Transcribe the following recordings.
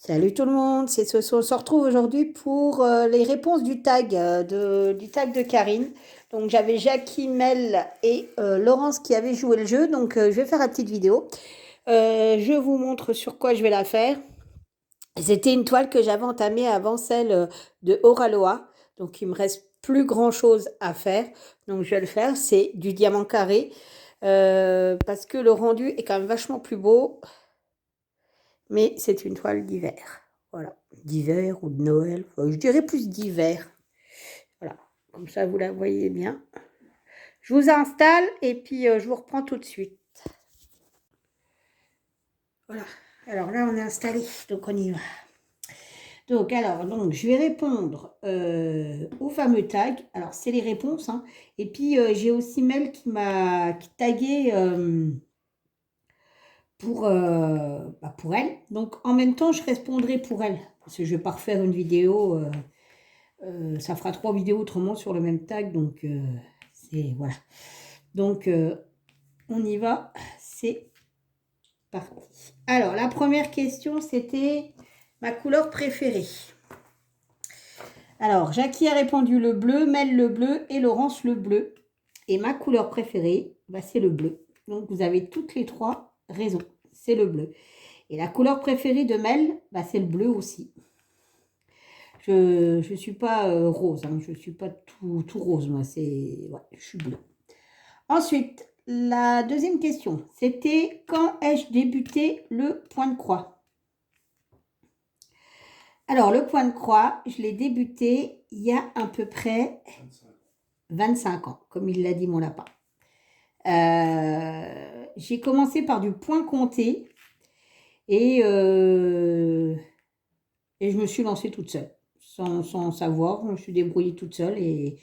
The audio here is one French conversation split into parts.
Salut tout le monde, c'est Soso. On se retrouve aujourd'hui pour les réponses du tag, du tag de Karine. Donc j'avais Jackie, Mel et Laurence qui avaient joué le jeu. Donc je vais faire la petite vidéo. Je vous montre sur quoi je vais la faire. C'était une toile que j'avais entamée avant celle de Oraloa. Donc il me reste plus grand chose à faire. Donc je vais le faire. C'est du diamant carré. Parce que le rendu est quand même vachement plus beau. Mais c'est une toile d'hiver. Voilà, d'hiver ou de Noël. Enfin, je dirais plus d'hiver. Voilà, comme ça vous la voyez bien. Je vous installe et puis je vous reprends tout de suite. Voilà, alors là on est installé, donc on y va. Donc je vais répondre au fameux tag. Alors c'est les réponses, hein. Et puis j'ai aussi Mel qui m'a tagué pour elle. Donc en même temps je répondrai pour elle parce que je vais pas refaire une vidéo. Ça fera 3 vidéos autrement sur le même tag, donc c'est voilà. Donc on y va, c'est parti. Alors la première question c'était ma couleur préférée. Alors Jackie a répondu le bleu, Mel le bleu et Laurence le bleu. Et ma couleur préférée, bah, c'est le bleu. Donc vous avez toutes les trois raisons, c'est le bleu. Et la couleur préférée de Mel, bah, c'est le bleu aussi. Je ne suis pas rose, hein, je ne suis pas tout rose, moi, ouais, je suis bleue. Ensuite, la deuxième question, c'était quand ai-je débuté le point de croix? Alors, le point de croix, je l'ai débuté il y a à peu près 25 ans, comme il l'a dit mon lapin. J'ai commencé par du point compté et je me suis lancée toute seule. Sans savoir, je me suis débrouillée toute seule et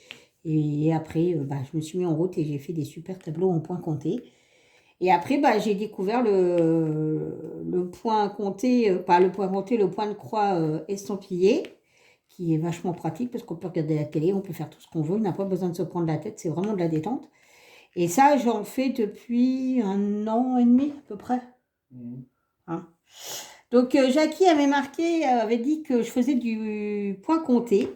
après, je me suis mis en route et j'ai fait des super tableaux en point compté. Et après, j'ai découvert le point compté, pas le point compté, le point de croix estampillé, qui est vachement pratique parce qu'on peut regarder la télé, on peut faire tout ce qu'on veut, on n'a pas besoin de se prendre la tête, c'est vraiment de la détente. Et ça, j'en fais depuis 1 an et demi à peu près. Hein. Donc, Jackie avait dit que je faisais du point compté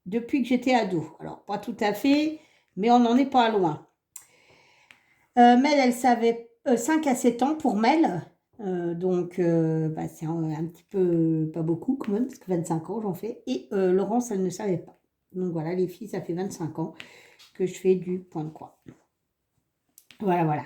depuis que j'étais ado. Alors, pas tout à fait, mais on n'en est pas loin. Mel, elle savait 5 à 7 ans pour Mel. Donc, c'est un petit peu, pas beaucoup quand même, parce que 25 ans j'en fais. Et Laurence, elle ne savait pas. Donc voilà, les filles, ça fait 25 ans que je fais du point de croix. Voilà, voilà.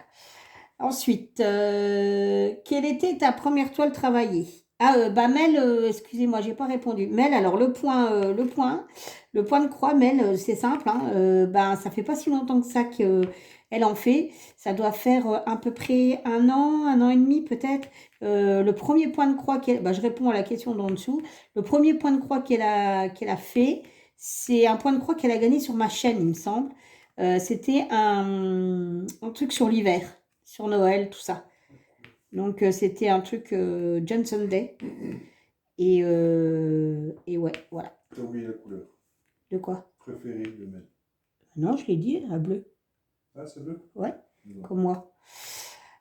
Ensuite, quelle était ta première toile travaillée? Mel, excusez-moi, j'ai pas répondu. Mel, alors le point de croix, Mel, c'est simple, hein, ça fait pas si longtemps que ça qu'elle en fait. Ça doit faire à peu près 1 an et demi peut-être. Le premier point de croix je réponds à la question d'en dessous. Le premier point de croix qu'elle a fait, c'est un point de croix qu'elle a gagné sur ma chaîne, il me semble. C'était un truc sur l'hiver, sur Noël, tout ça. Donc, c'était un truc Johnson Day. Et ouais, voilà. T'as oublié la couleur De quoi? préférée de Mel. Non, je l'ai dit, la bleue. Ah, c'est bleu? Ouais, Non. comme moi.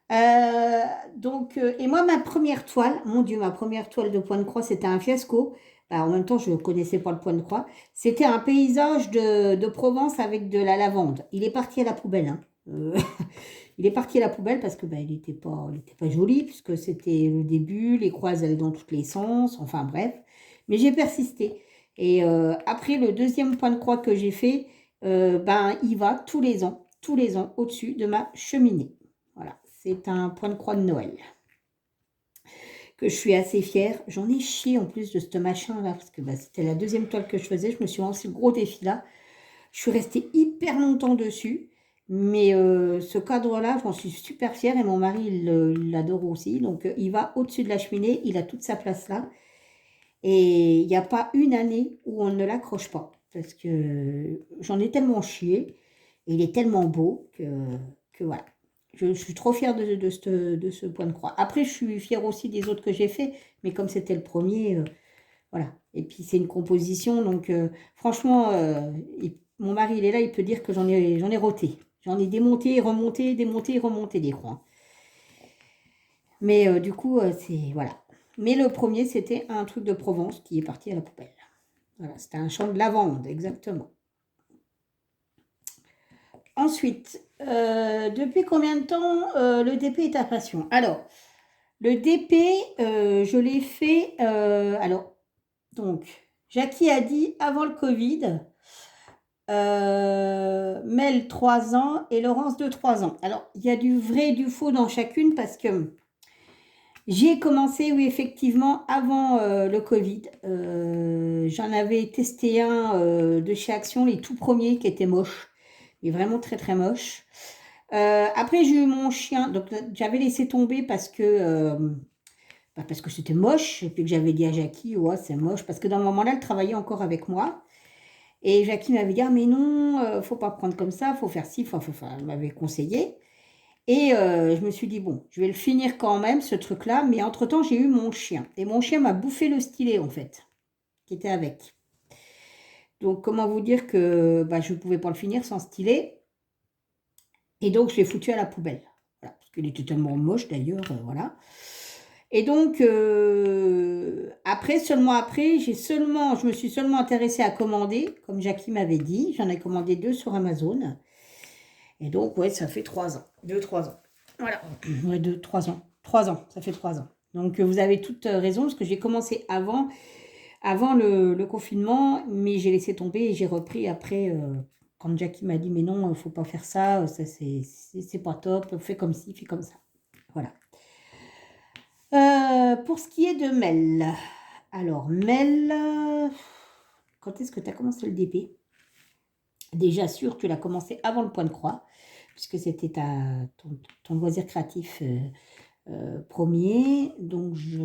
Et moi, ma première toile, mon Dieu, ma première toile de point de croix, c'était un fiasco. En même temps, je ne connaissais pas le point de croix. C'était un paysage de Provence avec de la lavande. Il est parti à la poubelle, hein. Il est parti à la poubelle parce que il n'était pas joli, puisque c'était le début, les croix allaient dans tous les sens, enfin bref. Mais j'ai persisté. Et après, le deuxième point de croix que j'ai fait, il va tous les ans, au-dessus de ma cheminée. Voilà, c'est un point de croix de Noël que je suis assez fière. J'en ai chié en plus de ce machin-là, parce que c'était la deuxième toile que je faisais. Je me suis lancé le gros défi là. Je suis restée hyper longtemps dessus. Mais ce cadre-là, j'en suis super fière et mon mari, il l'adore aussi. Donc, il va au-dessus de la cheminée, il a toute sa place là. Et il n'y a pas une année où on ne l'accroche pas. Parce que j'en ai tellement chié, et il est tellement beau que voilà. Je suis trop fière de ce point de croix. Après, je suis fière aussi des autres que j'ai fait, mais comme c'était le premier, voilà. Et puis, c'est une composition, donc franchement, mon mari, il est là, il peut dire que j'en ai roté. J'en ai démonté, remonté des croix. Mais du coup, voilà. Mais le premier, c'était un truc de Provence qui est parti à la poubelle. Voilà, c'était un champ de lavande, exactement. Ensuite, depuis combien de temps le DP est ta passion? Alors, le DP, je l'ai fait... alors, donc, Jackie a dit avant le Covid, Mel 3 ans et Laurence 2-3 ans. Alors, il y a du vrai et du faux dans chacune parce que j'ai commencé, oui, effectivement, avant le Covid. J'en avais testé un de chez Action, les tout premiers qui étaient moches, mais vraiment très très moches. Après, j'ai eu mon chien, donc j'avais laissé tomber parce que c'était moche, et puis que j'avais dit à Jackie, ouais, c'est moche, parce que dans le moment-là, elle travaillait encore avec moi. Et Jackie m'avait dit, ah, mais non, faut pas prendre comme ça, faut faire ci, elle m'avait conseillé. Et je me suis dit, bon, je vais le finir quand même, ce truc-là, mais entre-temps, j'ai eu mon chien. Et mon chien m'a bouffé le stylet, en fait, qui était avec. Donc, comment vous dire que je ne pouvais pas le finir sans stylet. Et donc, je l'ai foutu à la poubelle. Voilà, parce qu'il était tellement moche, d'ailleurs, voilà. Et donc, seulement après, je me suis seulement intéressée à commander, comme Jackie m'avait dit. J'en ai commandé 2 sur Amazon. Et donc, ouais, ça fait 3 ans. 2-3 ans. Voilà. Ouais, 3 ans. 3 ans, ça fait 3 ans. Donc, vous avez toute raison, parce que j'ai commencé avant le confinement, mais j'ai laissé tomber et j'ai repris après, quand Jackie m'a dit, mais non, il ne faut pas faire ça, c'est pas top, fais comme ci, fais comme ça. Voilà. Pour ce qui est de Mel, alors Mel, quand est-ce que tu as commencé le DP? Déjà sûr, tu l'as commencé avant le point de croix, puisque c'était ton loisir créatif premier. Donc, je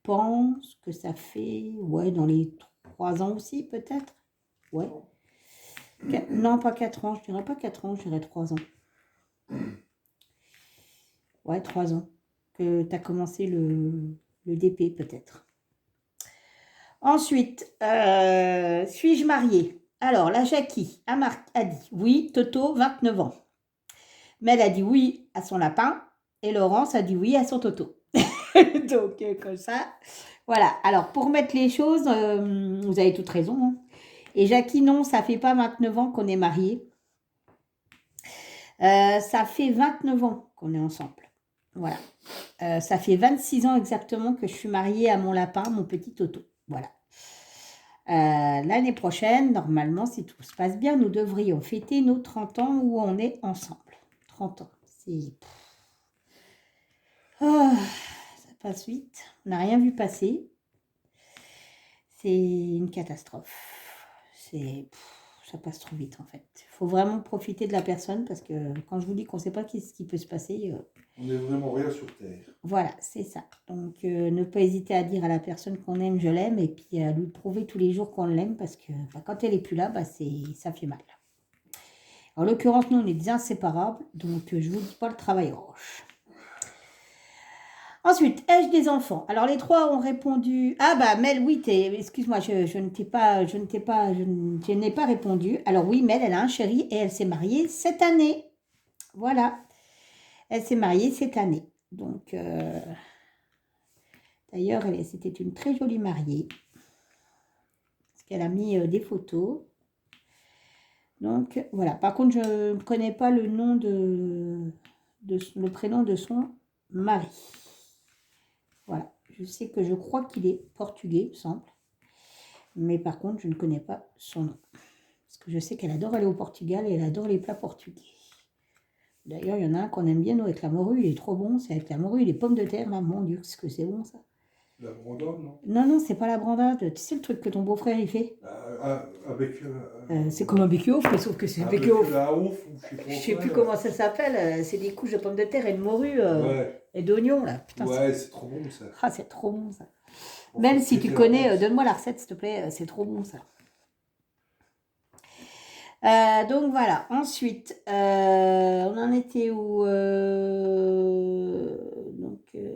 pense que ça fait, ouais, dans les 3 ans aussi, peut-être. Ouais. Non, pas 4 ans, je dirais pas 4 ans, je dirais 3 ans. Ouais, 3 ans que tu as commencé le DP, peut-être. Ensuite, suis-je mariée? Alors, la Jackie a dit oui, Toto, 29 ans. Mel a dit oui à son lapin et Laurence a dit oui à son Toto. Donc, comme ça, voilà. Alors, pour mettre les choses, vous avez toute raison. Hein. Et Jackie, non, ça fait pas 29 ans qu'on est mariés. Ça fait 29 ans qu'on est ensemble. Voilà. Ça fait 26 ans exactement que je suis mariée à mon lapin, mon petit Toto. Voilà. L'année prochaine, normalement, si tout se passe bien, nous devrions fêter nos 30 ans où on est ensemble. 30 ans. Ça passe vite. On n'a rien vu passer. C'est une catastrophe. Ça passe trop vite, en fait. Il faut vraiment profiter de la personne parce que quand je vous dis qu'on ne sait pas ce qui peut se passer... on n'est vraiment rien sur Terre. Voilà, c'est ça. Donc, ne pas hésiter à dire à la personne qu'on aime, je l'aime, et puis à lui prouver tous les jours qu'on l'aime, parce que quand elle n'est plus là, ça fait mal. En l'occurrence, nous, on est des inséparables, donc je ne vous dis pas le travail roche. Ensuite, ai-je des enfants? Alors, les 3 ont répondu... Ah bah, Mel, oui, excuse-moi, je n'ai pas répondu. Alors oui, Mel, elle a un chéri et elle s'est mariée cette année. Voilà. Elle s'est mariée cette année. Donc... D'ailleurs, c'était une très jolie mariée. Parce qu'elle a mis des photos. Donc, voilà. Par contre, je ne connais pas le nom le prénom de son mari. Voilà. Je crois qu'il est portugais, il me semble. Mais par contre, je ne connais pas son nom. Parce que je sais qu'elle adore aller au Portugal et elle adore les plats portugais. D'ailleurs, il y en a un qu'on aime bien, nous, avec la morue. Il est trop bon. C'est avec la morue et les pommes de terre, là. Mon Dieu, ce que c'est bon, ça. La brandade, non? Non, c'est pas la brandade. Tu sais le truc que ton beau-frère, il fait? Avec... c'est comme un bécuof, mais sauf que c'est un bécuof. Je sais plus comment ça s'appelle. C'est des couches de pommes de terre et de morue et d'oignons, là. Putain, c'est trop bon, ça. Ah, c'est trop bon, ça. Même si tu connais, donne-moi la recette, s'il te plaît. C'est trop bon, ça. Donc, voilà. Ensuite, on en était où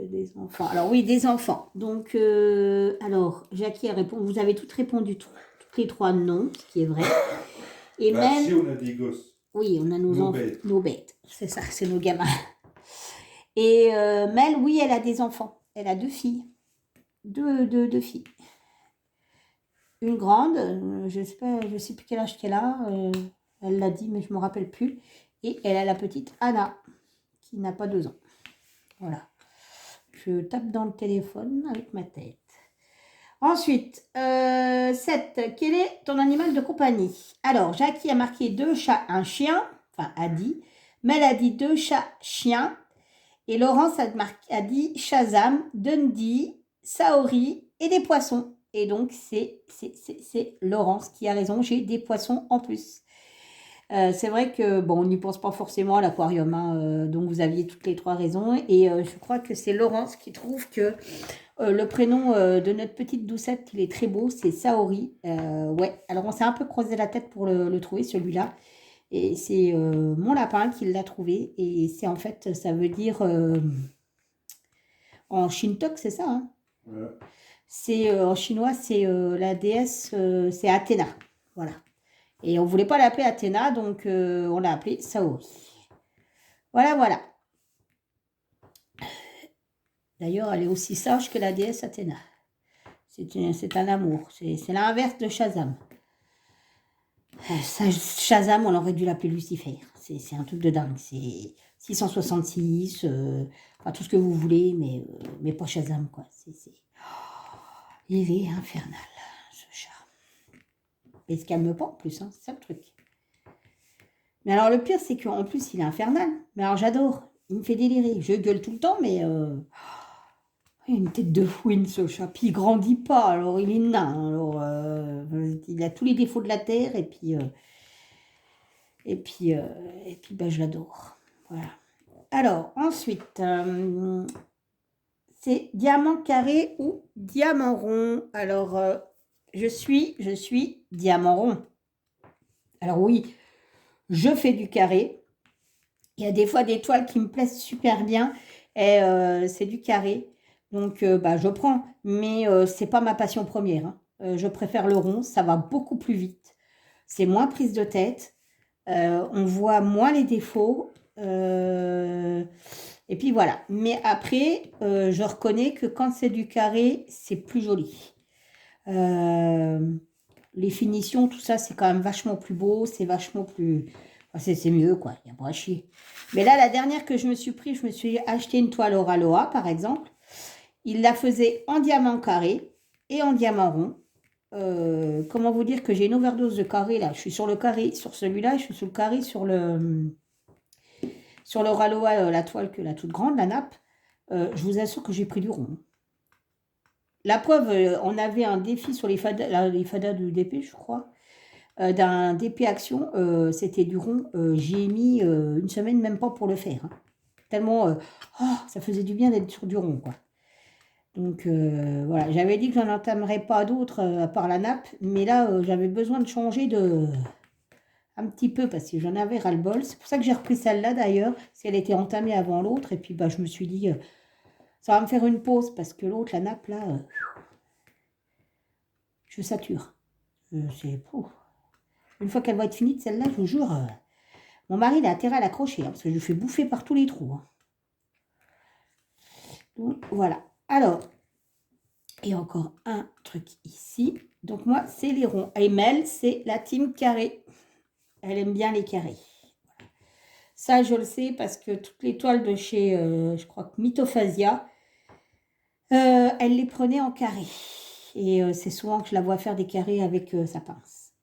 des enfants. Alors, oui, des enfants. Donc, alors, Jackie a répondu. Vous avez toutes répondu, toutes les 3 non, ce qui est vrai. Et Mel... si, on a des gosses. Oui, on a nos bêtes. C'est ça, c'est nos gamins. Et Mel, oui, elle a des enfants. Elle a 2 filles. deux filles. Une grande, je sais plus quel âge qu'elle a, elle l'a dit, mais je ne me rappelle plus. Et elle a la petite Anna, qui n'a pas 2 ans. Voilà. Je tape dans le téléphone avec ma tête. Ensuite, 7. Quel est ton animal de compagnie? Alors, Jackie a marqué 2 chats, un chien, enfin a dit. Mel a dit 2 chats, chiens. Et Laurence a dit Shazam, Dundee, Saori et des poissons. Et donc, c'est Laurence qui a raison. J'ai des poissons en plus. C'est vrai que, bon, on n'y pense pas forcément à l'aquarium, hein, donc vous aviez toutes les 3 raisons. Et je crois que c'est Laurence qui trouve que le prénom de notre petite doucette, il est très beau, c'est Saori. Ouais, alors on s'est un peu creusé la tête pour le trouver, celui-là. Et c'est mon lapin qui l'a trouvé. Et c'est en fait, ça veut dire en Shintok, c'est ça, hein? Ouais. C'est en chinois, c'est la déesse, c'est Athéna. Voilà. Et on ne voulait pas l'appeler Athéna, donc on l'a appelé Saori. Voilà, voilà. D'ailleurs, elle est aussi sage que la déesse Athéna. C'est un amour. C'est l'inverse de Shazam. Shazam, on aurait dû l'appeler Lucifer. C'est un truc de dingue. C'est 666, enfin tout ce que vous voulez, mais pas Shazam, quoi. Il est infernal, ce chat. Et il se calme pas en plus, hein, c'est ça le truc. Mais alors le pire, c'est qu'en plus, il est infernal. Mais alors j'adore. Il me fait délirer. Je gueule tout le temps, mais il a une tête de fouine, ce chat. Puis il grandit pas, alors il est nain. Alors il a tous les défauts de la terre, et puis bah, je l'adore. Voilà. Alors, ensuite, c'est diamant carré ou diamant rond. Alors, je suis diamant rond. Alors oui, je fais du carré. Il y a des fois des toiles qui me plaisent super bien et c'est du carré. Donc, bah, je prends. Mais ce n'est pas ma passion première, hein. Je préfère le rond. Ça va beaucoup plus vite. C'est moins prise de tête. On voit moins les défauts. Et puis voilà. Mais après, je reconnais que quand c'est du carré, c'est plus joli. Les finitions, tout ça, c'est quand même vachement plus beau. C'est vachement plus... Enfin, c'est mieux, quoi. Il n'y a pas à chier. Mais là, la dernière que je me suis pris, je me suis acheté une toile Oraloa, par exemple. Il la faisait en diamant carré et en diamant rond. Comment vous dire que j'ai une overdose de carré là. Je suis sur le carré sur celui-là, je suis sur le carré sur le Raloa, la toile que la toute grande, la nappe. Je vous assure que j'ai pris du rond. La preuve, on avait un défi sur les fadas du DP, je crois, d'un DP Action, c'était du rond. J'y ai mis une semaine, même pas pour le faire, hein. Tellement, ça faisait du bien d'être sur du rond, quoi. Donc voilà, j'avais dit que j'en entamerais pas d'autres à part la nappe, mais là j'avais besoin de changer un petit peu parce que j'en avais ras-le-bol. C'est pour ça que j'ai repris celle-là d'ailleurs, si elle était entamée avant l'autre, et puis bah, je me suis dit ça va me faire une pause parce que l'autre, la nappe là, je sature. C'est une fois qu'elle va être finie, celle-là, je vous jure, mon mari il a intérêt à l'accrocher hein, parce que je lui fais bouffer par tous les trous, hein. Donc voilà. Alors. Et encore un truc ici. Donc moi, c'est les ronds. Et Mel, c'est la team carré. Elle aime bien les carrés. Voilà. Ça, je le sais parce que toutes les toiles de chez, je crois que Mythophasia, elle les prenait en carré. Et c'est souvent que je la vois faire des carrés avec sa pince.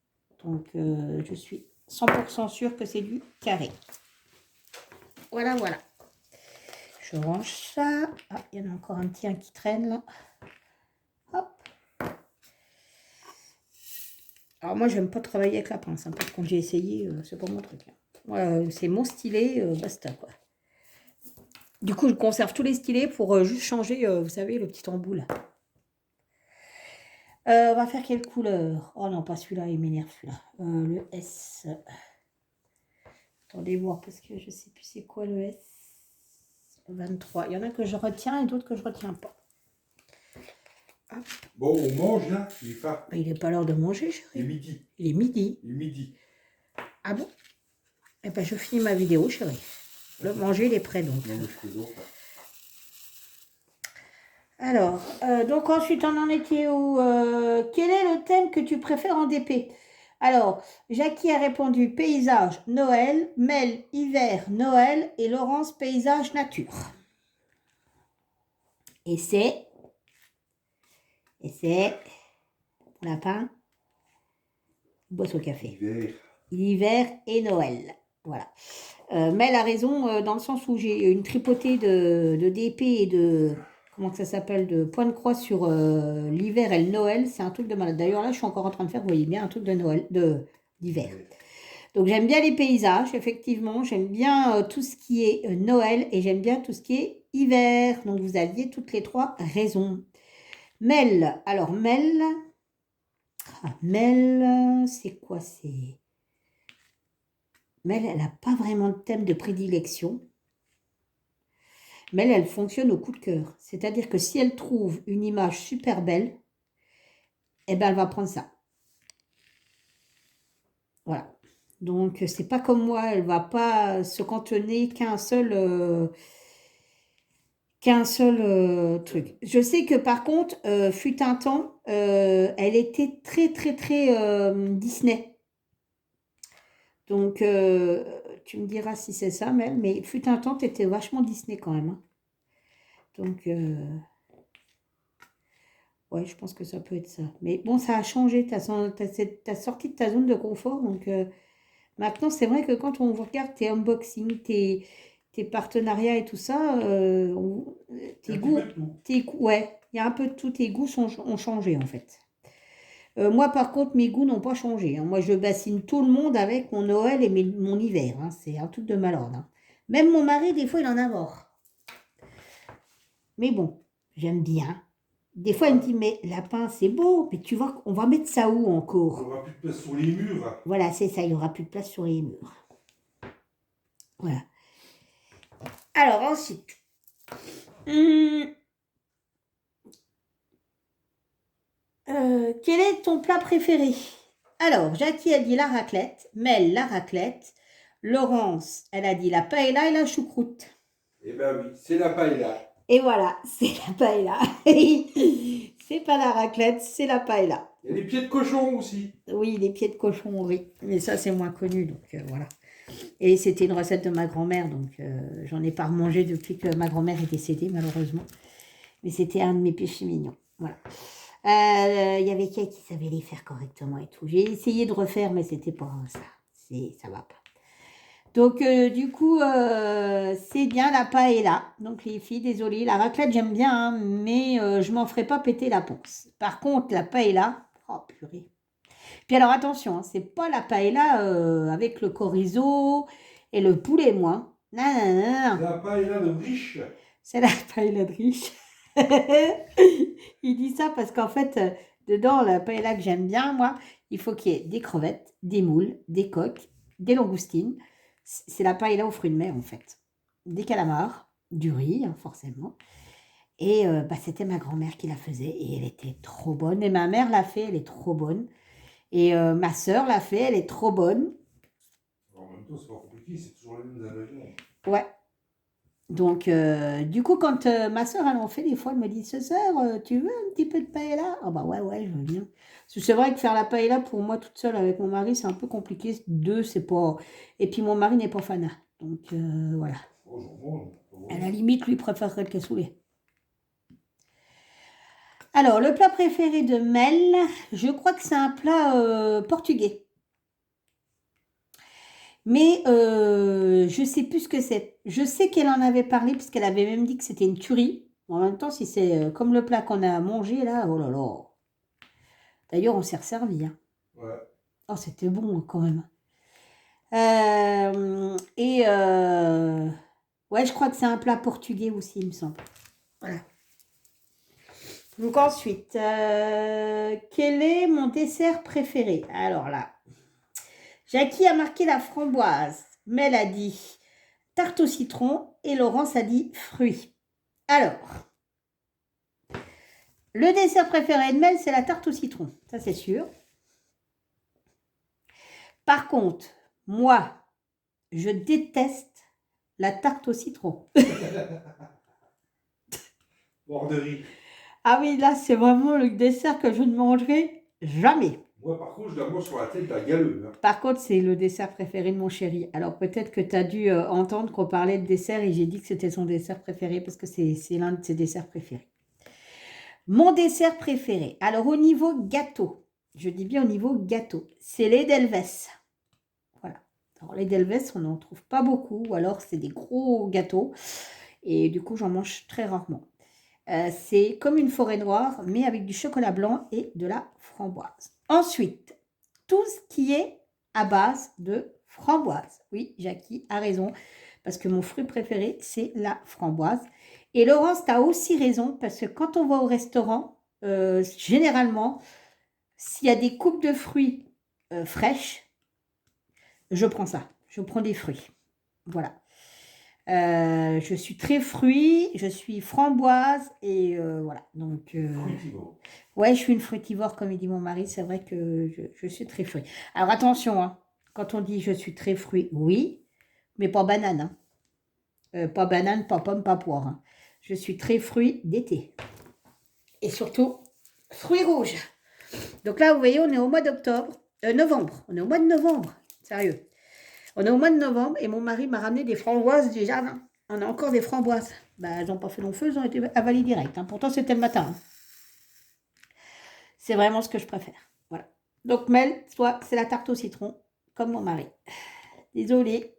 Donc, je suis 100% sûre que c'est du carré. Voilà, voilà. Je range ça. Ah, il y en a encore un petit qui traîne là. Hop. Alors moi, j'aime pas travailler avec la pince, hein. Par contre, j'ai essayé, c'est pas mon truc, hein. Moi, c'est mon stylet, basta, quoi. Du coup, je conserve tous les stylets pour juste changer, vous savez, le petit embout, là. On va faire quelle couleur? Oh non, pas celui-là, il m'énerve, celui-là. Le S. Attendez voir, parce que je sais plus c'est quoi le S. 23. Il y en a que je retiens et d'autres que je retiens pas. Hop. Bon, on mange là, il est pas. Il n'est pas l'heure de manger, chérie. Il est midi. Il est midi. Il est midi. Ah bon? Eh ben, je finis ma vidéo, chérie. Le manger, il est prêt, donc. Non, mais je plaisante, là. Alors, donc ensuite, on en était où quel est le thème que tu préfères en DP? Alors, Jackie a répondu paysage, Noël, Mel, hiver, Noël et Laurence, paysage, nature. Et c'est lapin, bosse au café. Hiver. Hiver et Noël. Voilà. Mel a raison dans le sens où j'ai une tripotée de DP et de, comment que ça s'appelle, de point de croix sur l'hiver et le Noël. C'est un truc de malade. D'ailleurs, là, je suis encore en train de faire, vous voyez bien, un truc de Noël, d'hiver. Donc, j'aime bien les paysages, effectivement. J'aime bien tout ce qui est Noël et j'aime bien tout ce qui est hiver. Donc, vous aviez toutes les trois raison. Mel. Alors, Mel, c'est quoi? Mel, elle n'a pas vraiment de thème de prédilection. Mais elle fonctionne au coup de cœur. C'est-à-dire que si elle trouve une image super belle, eh ben, elle va prendre ça. Voilà. Donc, c'est pas comme moi, elle va pas se cantonner qu'un seul truc. Je sais que par contre, fut un temps, elle était très, très, très Disney. Donc, tu me diras si c'est ça, Mel, mais fut un temps, tu étais vachement Disney quand même. Hein. Donc, ouais, je pense que ça peut être ça. Mais bon, ça a changé. Tu as sorti de ta zone de confort. Donc, maintenant, c'est vrai que quand on regarde tes unboxings, tes partenariats et tout ça, tes goûts, ouais, il y a un peu de tout. Tes goûts ont changé, en fait. Moi, par contre, mes goûts n'ont pas changé. Hein. Moi, je bassine tout le monde avec mon Noël et mon hiver. Hein. C'est un truc de malade. Hein. Même mon mari, des fois, il en a marre. Mais bon, j'aime bien. Des fois, il me dit, mais lapin, c'est beau, mais tu vois, on va mettre ça où Il n'y encore? aura plus de place sur les murs. Voilà, c'est ça, il n'y aura plus de place sur les murs. Voilà. Alors, ensuite, quel est ton plat préféré? Alors, Jackie a dit la raclette, Mel la raclette, Laurence, elle a dit la paella et la choucroute. Eh ben oui, c'est la paella. Et voilà, c'est la paella. C'est pas la raclette, c'est la paella. Il y a les pieds de cochon aussi. Oui, les pieds de cochon, oui. Mais ça, c'est moins connu, donc voilà. Et c'était une recette de ma grand-mère, donc j'en ai pas remangé depuis que ma grand-mère est décédée, malheureusement. Mais c'était un de mes péchés mignons. Voilà. Il y avait quelqu'un qui savait les faire correctement et tout. J'ai essayé de refaire, mais c'était pas ça. Ça va pas. Donc, du coup, c'est bien la paella. Donc, les filles, désolée. La raclette, j'aime bien, hein, mais je m'en ferai pas péter la panse. Par contre, la paella, oh purée. Puis alors, attention, hein, c'est pas la paella avec le chorizo et le poulet, moi. Non, non, non, non. C'est la paella de riche. C'est la paella de riche. Il dit ça parce qu'en fait, dedans, la paella que j'aime bien, moi, il faut qu'il y ait des crevettes, des moules, des coques, des langoustines. C'est la paella aux fruits de mer, en fait. Des calamars, du riz, hein, forcément. Et c'était ma grand-mère qui la faisait et elle était trop bonne. Et ma mère l'a fait, elle est trop bonne. Et ma sœur l'a fait, elle est trop bonne. En même temps, c'est pas compliqué, c'est toujours les mêmes ingrédients. Ouais. Donc, du coup, quand ma sœur, elle en fait, des fois, elle me dit, sœur, tu veux un petit peu de paella? Ah bah ouais, je veux bien. Parce que c'est vrai que faire la paella, pour moi, toute seule avec mon mari, c'est un peu compliqué. Deux, c'est pas... Et puis, mon mari n'est pas fanat. Donc, voilà. Oh, j'en mange. À la limite, lui préférerait le cassoulet. Alors, le plat préféré de Mel, je crois que c'est un plat portugais. Mais je ne sais plus ce que c'est. Je sais qu'elle en avait parlé puisqu'elle avait même dit que c'était une tuerie. En même temps, si c'est comme le plat qu'on a mangé là, oh là là. D'ailleurs, on s'est resservi. Hein. Ouais. Oh, c'était bon hein, quand même. Ouais, je crois que c'est un plat portugais aussi, il me semble. Voilà. Donc ensuite, quel est mon dessert préféré? Alors là, Jackie a marqué la framboise. Mel a dit tarte au citron et Laurence a dit fruits. Alors, le dessert préféré de Mel, c'est la tarte au citron. Ça, c'est sûr. Par contre, moi, je déteste la tarte au citron. Borderie. Ah oui, là, c'est vraiment le dessert que je ne mangerai jamais. Moi, par contre, je la mange sur la tête d'un galeux. Hein. Par contre, c'est le dessert préféré de mon chéri. Alors peut-être que tu as dû entendre qu'on parlait de dessert et j'ai dit que c'était son dessert préféré parce que c'est l'un de ses desserts préférés. Mon dessert préféré, alors au niveau gâteau, je dis bien au niveau gâteau, c'est les Delves. Voilà. Alors les Delves, on n'en trouve pas beaucoup, ou alors c'est des gros gâteaux et du coup j'en mange très rarement. C'est comme une forêt noire, mais avec du chocolat blanc et de la framboise. Ensuite, tout ce qui est à base de framboise. Oui, Jackie a raison, parce que mon fruit préféré, c'est la framboise. Et Laurence, tu as aussi raison, parce que quand on va au restaurant, généralement, s'il y a des coupes de fruits fraîches, je prends ça. Je prends des fruits. Voilà. Je suis très fruit, je suis framboise et voilà. Donc, Fruitivore. ouais, je suis une fruitivore, comme il dit mon mari. C'est vrai que je suis très fruit. Alors attention, hein, quand on dit je suis très fruit, oui, mais pas banane. Hein. Pas banane, pas pomme, pas poire. Hein. Je suis très fruit d'été. Et surtout, fruits rouges. Donc là, vous voyez, on est au mois d'octobre, novembre. On est au mois de novembre. Sérieux. On est au mois de novembre et mon mari m'a ramené des framboises du jardin. On a encore des framboises. Bah, elles n'ont pas fait long feu, elles ont été avalées direct. Hein. Pourtant, c'était le matin. Hein. C'est vraiment ce que je préfère. Voilà. Donc, Mel, toi, c'est la tarte au citron, comme mon mari. Désolée.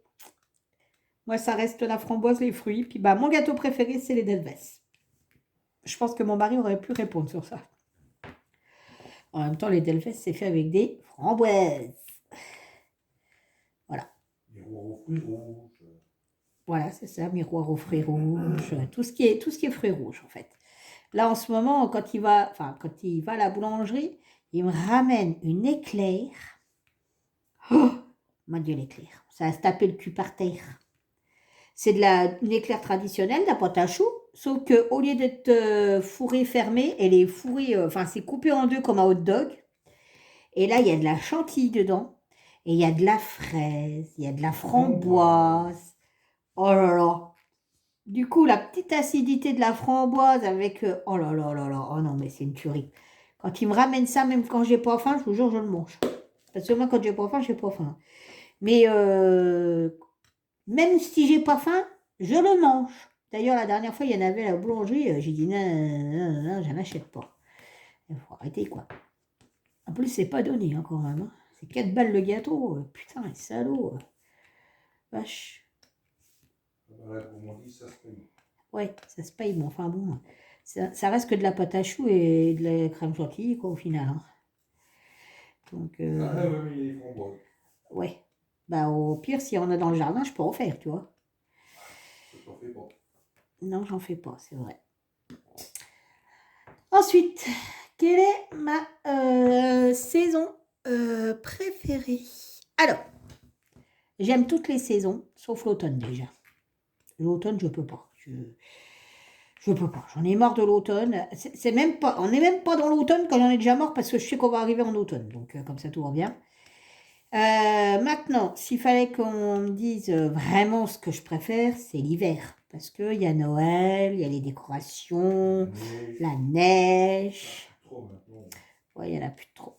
Moi, ça reste la framboise, les fruits. Puis, bah, mon gâteau préféré, c'est les Delves. Je pense que mon mari aurait pu répondre sur ça. En même temps, les Delves, c'est fait avec des framboises. Voilà. Miroir aux fruits rouges. Voilà, c'est ça, miroir aux fruits rouges, tout ce qui est fruits rouges, en fait. Là, en ce moment, quand il va à la boulangerie, il me ramène une éclair. Oh, mon Dieu, l'éclair. Ça va se taper le cul par terre. C'est une éclair traditionnelle, de la pâte à choux, sauf qu'au lieu d'être fourrée fermée, elle est fourrée, c'est coupé en deux comme un hot dog. Et là, il y a de la chantilly dedans, et il y a de la fraise, il y a de la framboise. Oh là là. Du coup, la petite acidité de la framboise avec... oh là là là là, oh non, mais c'est une tuerie. Quand il me ramène ça, même quand j'ai pas faim, je vous jure, je le mange. Parce que moi, quand j'ai pas faim, j'ai pas faim. Mais même si j'ai pas faim, je le mange. D'ailleurs, la dernière fois, il y en avait à la boulangerie, j'ai dit non, non, non, non, j'en achète pas. Il faut arrêter, quoi. En plus, c'est pas donné, hein, quand même. Hein. C'est 4 balles le gâteau. Putain, les salauds. Vache. Voilà, comme on dit, ça se paye. Ouais, ça se paye, mais enfin bon, ça reste que de la pâte à choux et de la crème chantilly, quoi, au final. Hein. Donc, Ah ouais, mais il y a des framboises. ouais. Bah, au pire, si on a dans le jardin, je peux en faire, tu vois. Je t'en fais pas. Non, j'en fais pas, c'est vrai. Ensuite, quelle est ma saison préférée? Alors, j'aime toutes les saisons, sauf l'automne déjà. L'automne, je peux pas. Je peux pas. J'en ai marre de l'automne. C'est même pas, on n'est même pas dans l'automne quand j'en ai déjà marre parce que je sais qu'on va arriver en automne. Donc, comme ça, tout va bien. Maintenant, s'il fallait qu'on me dise vraiment ce que je préfère, c'est l'hiver. Parce qu'il y a Noël, il y a les décorations, la neige. Trop maintenant. Ouais, il n'y en a plus trop.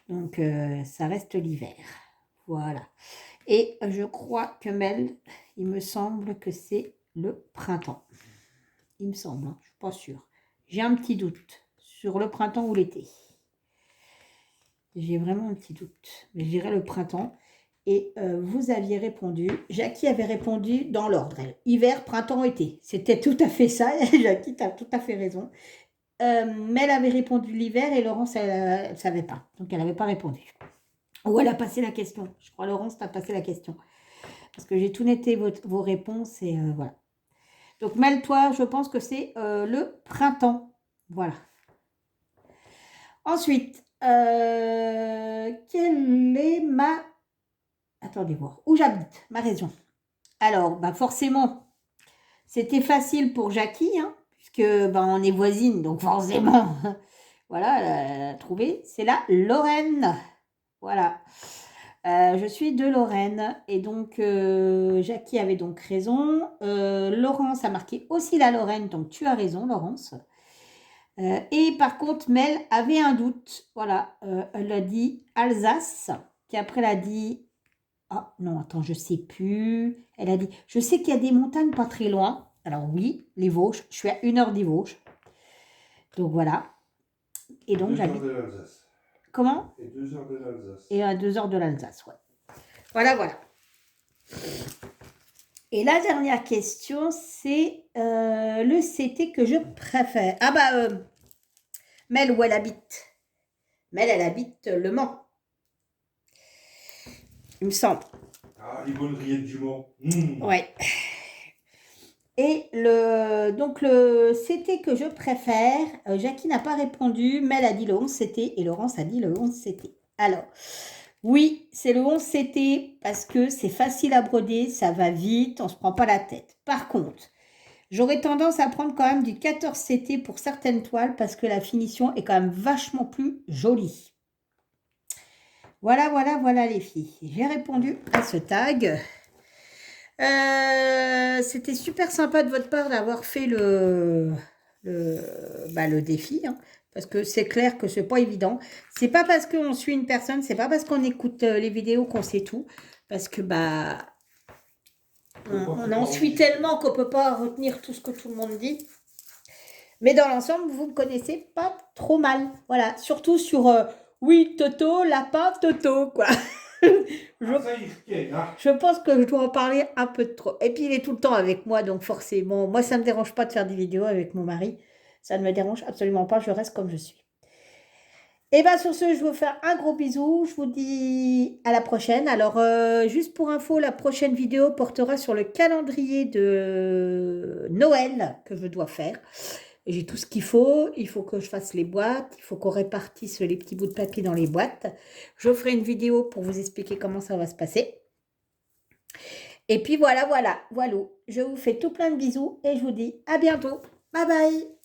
Donc, ça reste l'hiver. Voilà. Et je crois que Mel, il me semble que c'est le printemps. Il me semble, hein, je ne suis pas sûre. J'ai un petit doute sur le printemps ou l'été. J'ai vraiment un petit doute. Mais je dirais le printemps. Et vous aviez répondu, Jackie avait répondu dans l'ordre. Hiver, printemps, été. C'était tout à fait ça. Jackie, tu as tout à fait raison. Mais elle avait répondu l'hiver et Laurence, elle ne savait pas. Donc, elle n'avait pas répondu. Ou elle a passé la question. Je crois, Laurence, tu as passé la question. Parce que j'ai tout noté vos réponses et voilà. Donc, Mel, toi, je pense que c'est le printemps. Voilà. Ensuite, quelle est ma... Attendez voir. Où j'habite, ma région. Alors, bah forcément, c'était facile pour Jackie, hein, puisque bah, on est voisines, donc forcément, voilà, elle a trouvé. C'est la Lorraine. Voilà. Je suis de Lorraine et donc Jackie avait donc raison. Laurence a marqué aussi la Lorraine, donc tu as raison, Laurence. Et par contre, Mel avait un doute. Voilà, elle a dit Alsace, puis après elle a dit... Ah non, attends, je sais plus. Elle a dit, je sais qu'il y a des montagnes pas très loin. Alors oui, les Vosges, je suis à 1 heure des Vosges. Donc voilà. Et donc 2 heures j'habite... de l'Alsace. Comment? Et 2 heures de l'Alsace. Et à 2 heures de l'Alsace, ouais. Voilà, voilà. Et la dernière question, c'est le CT que je préfère. Ah bah, Mel, où elle habite? Mel, elle habite Le Mans. Il me semble. Ah, les bonnes rillettes du Mans. Ouais. Et donc le CT que je préfère, Jackie n'a pas répondu, Mel a dit le 11 CT et Laurence a dit le 11 CT. Alors, oui, c'est le 11 CT parce que c'est facile à broder, ça va vite, on ne se prend pas la tête. Par contre, j'aurais tendance à prendre quand même du 14 CT pour certaines toiles parce que la finition est quand même vachement plus jolie. Voilà, voilà, voilà les filles. J'ai répondu à ce tag. C'était super sympa de votre part d'avoir fait le défi, hein, parce que c'est clair que c'est pas évident. C'est pas parce qu'on suit une personne, c'est pas parce qu'on écoute les vidéos qu'on sait tout, parce que on en suit tellement qu'on peut pas retenir tout ce que tout le monde dit. Mais dans l'ensemble, vous me connaissez pas trop mal. Voilà, surtout sur oui, Toto, lapin, Toto, quoi. Je pense que je dois en parler un peu de trop. Et puis, il est tout le temps avec moi, donc forcément, moi, ça ne me dérange pas de faire des vidéos avec mon mari. Ça ne me dérange absolument pas, je reste comme je suis. Et bien, sur ce, je vous fais un gros bisou. Je vous dis à la prochaine. Alors, juste pour info, la prochaine vidéo portera sur le calendrier de Noël que je dois faire. J'ai tout ce qu'il faut. Il faut que je fasse les boîtes. Il faut qu'on répartisse les petits bouts de papier dans les boîtes. Je ferai une vidéo pour vous expliquer comment ça va se passer. Et puis voilà. Je vous fais tout plein de bisous et je vous dis à bientôt. Bye bye.